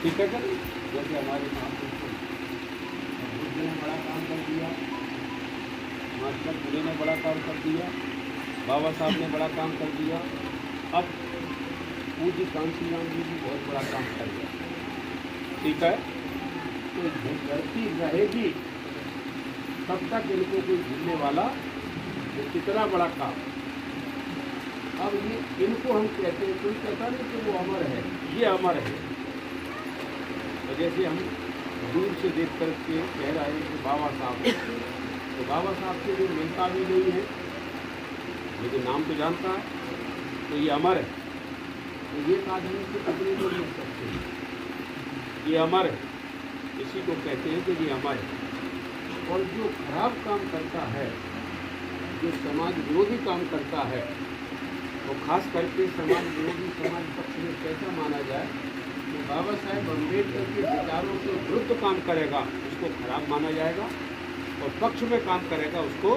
ठीक है सर। जैसे हमारे महापुरुषों बुद्ध ने बड़ा काम कर दिया, महात्मा फुले ने बड़ा काम कर दिया, बाबा साहब ने बड़ा काम कर दिया, अब पूज्य कांशीराम जी भी बहुत बड़ा काम कर दिया। ठीक है, तो धरती रहेगी तब तक इनको कोई भूलने वाला वो कितना बड़ा काम। अब ये इनको हम कहते हैं, कोई कहता नहीं कि वो अमर है, ये अमर है। तो जैसे हम दूर से देख कर के कह रहे हैं कि बाबा साहब, तो बाबा साहब से जो मिलता भी नहीं है लेकिन नाम तो जानता है, तो ये अमर है। तो ये आदमी से कितने लोग लिख सकते हैं, ये अमर है, इसी को कहते हैं कि ये अमर है। और जो खराब काम करता है, जो समाज विरोधी काम करता है, तो खास करके समाज विरोधी समाज पक्ष में कैसा माना जाए, तो बाबा साहेब अम्बेडकर के विचारों से विरुद्ध काम करेगा उसको खराब माना जाएगा, और पक्ष में काम करेगा उसको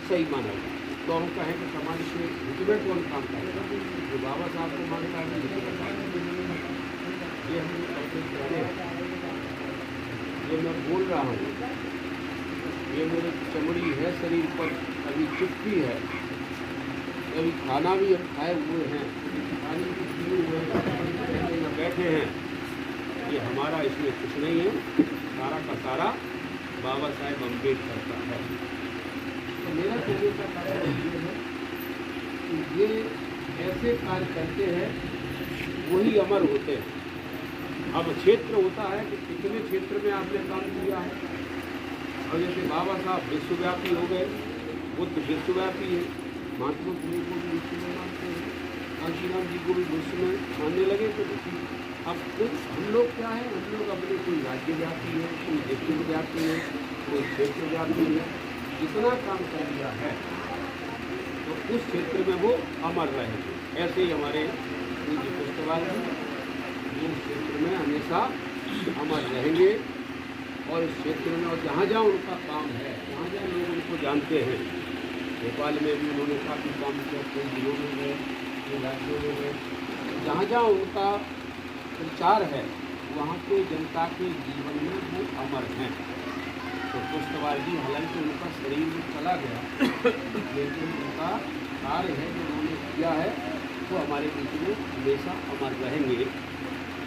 सही माना जाएगा। तो हम कहें कि समाज के हित में कौन काम करेगा, जो बाबा साहब को मानता है ये हम अपने कहते हैं। ये मैं बोल रहा हूँ, ये मेरी चमड़ी है शरीर पर, अभी चुप्पी है, अभी खाना भी हम खाए हुए हैं, पानी भी पिए हुए हैं, बैठे हैं, ये हमारा इसमें कुछ नहीं है, सारा का सारा बाबा साहेब अम्बेडकर का है। तो मेरा कहने का कार्य ये है कि ये ऐसे कार्य करते हैं वही अमर होते हैं। अब क्षेत्र होता है कि कितने क्षेत्र में आपने काम किया है। और जैसे बाबा साहब विश्वव्यापी हो गए, बुद्ध विश्वव्यापी है, महात्मा फुले को भी विश्व में मानते हैं, कांशीराम जी को भी विश्व में मानने लगे। तो अब हम लोग क्या है, हम लोग अपने कोई राज्य व्यापी है, कोई देश व्यापी है, कोई क्षेत्र व्यापी है, जितना काम कर लिया है तो उस क्षेत्र में वो अमर रहेंगे। ऐसे ही हमारे पूज्य पुस्तकाल इस क्षेत्र में हमेशा अमर रहेंगे, और इस क्षेत्र में और जहाँ जहाँ उनका काम है, जहाँ जहाँ लोग उनको जानते हैं, भोपाल में भी उन्होंने काफ़ी काम किया, कई जिलों में गए, कई राज्यों में गए, जहाँ जहाँ उनका प्रचार है वहाँ के जनता के जीवन में वो अमर हैं। तो पुस्तकाल जी हालांकि उनका शरीर में चला गया, लेकिन उनका कार्य है जो उन्होंने किया है वो हमारे बीच में हमेशा अमर रहेंगे।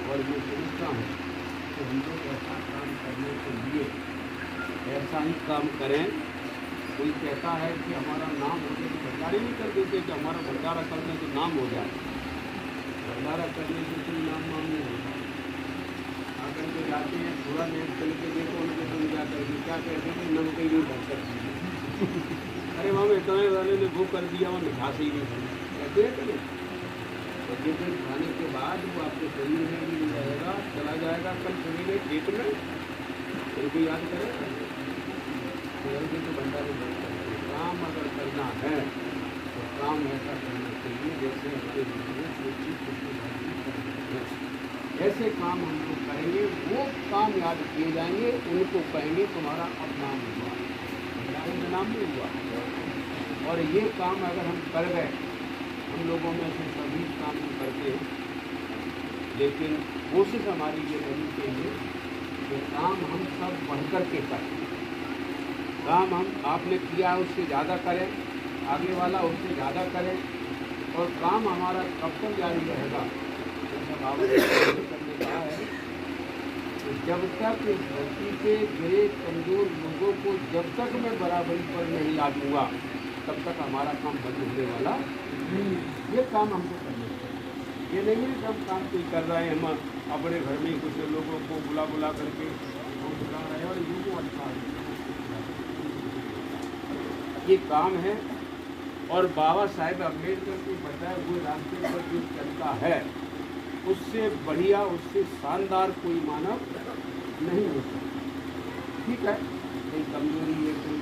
और मैं समझता हूँ कि हम लोग ऐसा काम करने के लिए ऐसा ही काम करें। कोई कहता है कि हमारा नाम हो जाए, तो भंडारे नहीं कर देते कि हमारा भंडारा कर दें तो नाम हो जाए। भंडारा करने से कोई नाम नहीं होता। आकर के जाते हैं, थोड़ा देर चल के देखो उनके तुम क्या करेंगे, क्या कहते हैं नम कहीं नहीं भर सकती। अरे वहाँ इतने वाले ने वो कर दिया, वो घास ही नहीं कहते हैं करें। तो जिस दिन खाने के बाद वो आपके शरीर में भी नहीं रहेगा, चला जाएगा कल सवेरे खेत में, फिर भी याद करें तो भंडारे नहीं करते। काम अगर करना है तो काम ऐसा करना चाहिए जैसे अपने ऐसे काम हम लोग करेंगे, वो काम याद किए जाएंगे, उनको कहेंगे तुम्हारा अब नाम हुआ, भंडारे नाम नहीं हुआ। और ये काम अगर हम कर गए, हम लोगों में से सभी काम करते हैं, लेकिन कोशिश हमारी ये करनी चाहिए कि काम हम सब बढ़ कर के करें। काम हम आपने किया उससे ज़्यादा करें, आगे वाला उससे ज़्यादा करें, और काम हमारा कब तक जारी रहेगा, जैसा बाबा करने कहा है तो जब तक इस धरती पे गिरे कमज़ोर लोगों को जब तक मैं बराबरी पर नहीं ला दूँगा तब तक हमारा काम बंद होने वाला नहीं। ये काम हमको करना चाहिए। ये नहीं है कि हम काम कोई कर रहे हैं, हम अपने घर में कुछ लोगों को बुला करके वो बुला रहे हैं और ये अच्छा है, ये काम है। और बाबा साहेब अम्बेडकर के बताए हुए रास्ते पर जो चलता है उससे बढ़िया, उससे शानदार कोई मानव नहीं हो सकता। ठीक है, कोई कमजोरी है, कोई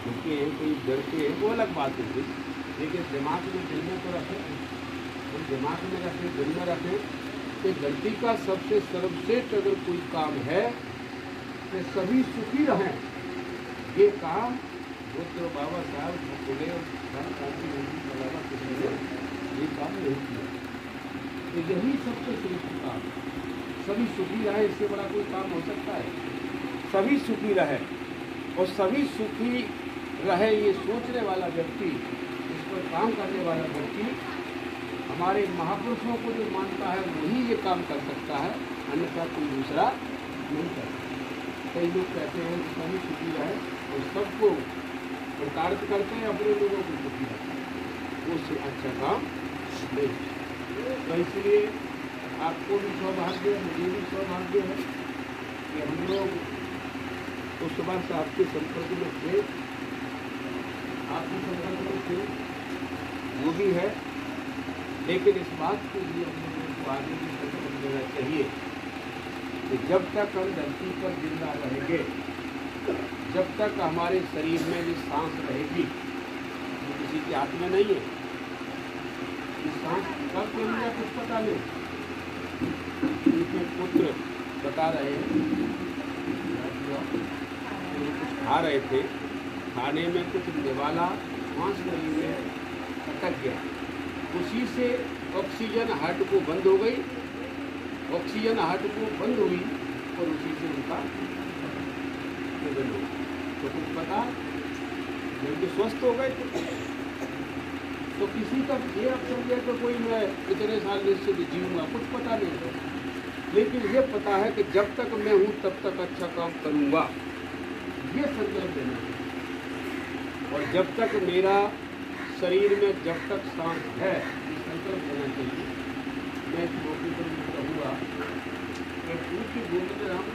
झुके हैं, कोई डरते हैं, वो अलग बात है, लेकिन दिमाग में दिल में तो रखें, तो दिमाग में रखें, दिल में रखें कि धरती का सबसे सर्वश्रेष्ठ अगर कोई काम है तो सभी सुखी रहें। ये काम बुद्ध बाबा साहब फुले और के अलावा किसी ने ये काम नहीं किया। तो यही सबसे श्रेष्ठ काम है। सभी सुखी रहे, इससे बड़ा कोई काम हो सकता है? सभी सुखी रहे और सभी सुखी रहे ये सोचने वाला व्यक्ति, इस पर काम करने वाला व्यक्ति हमारे महापुरुषों को जो मानता है वही ये काम कर सकता है, अन्यथा कोई दूसरा नहीं कर सकता। कई लोग कहते हैं कि सभी सुखी रहे और सबको प्रताड़ित करते हैं, अपने लोगों को सुखी रखते हैं, उससे अच्छा काम नहीं। तो इसलिए आपको भी सौभाग्य है, मुझे भी सौभाग्य है कि हम लोग उस वर्ष आपके संपर्क में थे, आपके संपर्क में थे, वो भी है। लेकिन इस बात के लिए हम लोगों को आगे भी संकल्प लेना चाहिए कि जब तक हम धरती पर जिंदा रहेंगे, जब तक हमारे शरीर में भी सांस रहेगी, वो किसी के हाथ में नहीं है। ये सांस कब चलेगा कुछ पता नहीं। उनके पुत्र बता रहे हैं, कुछ खा रहे थे, खाने में कुछ निवाला वहाँ शरीर में अटक गया, उसी से ऑक्सीजन हार्ट को बंद हो गई, ऑक्सीजन हार्ट को बंद हुई और उसी से उनका निधन हो। तो कुछ पता जल्दी स्वस्थ हो गए तो किसी का ये आप समझे तो कोई मैं इतने साल निश्चित जीऊँगा, कुछ पता नहीं है। लेकिन ये पता है कि जब तक मैं हूँ तब तक अच्छा काम करूँगा, ये संकल्प लेना है। और जब तक मेरा शरीर में जब तक सांस है, ये संकल्प लेना चाहिए। मैं इस मौके पर कहूँगा कि पूज्य गोविंद राम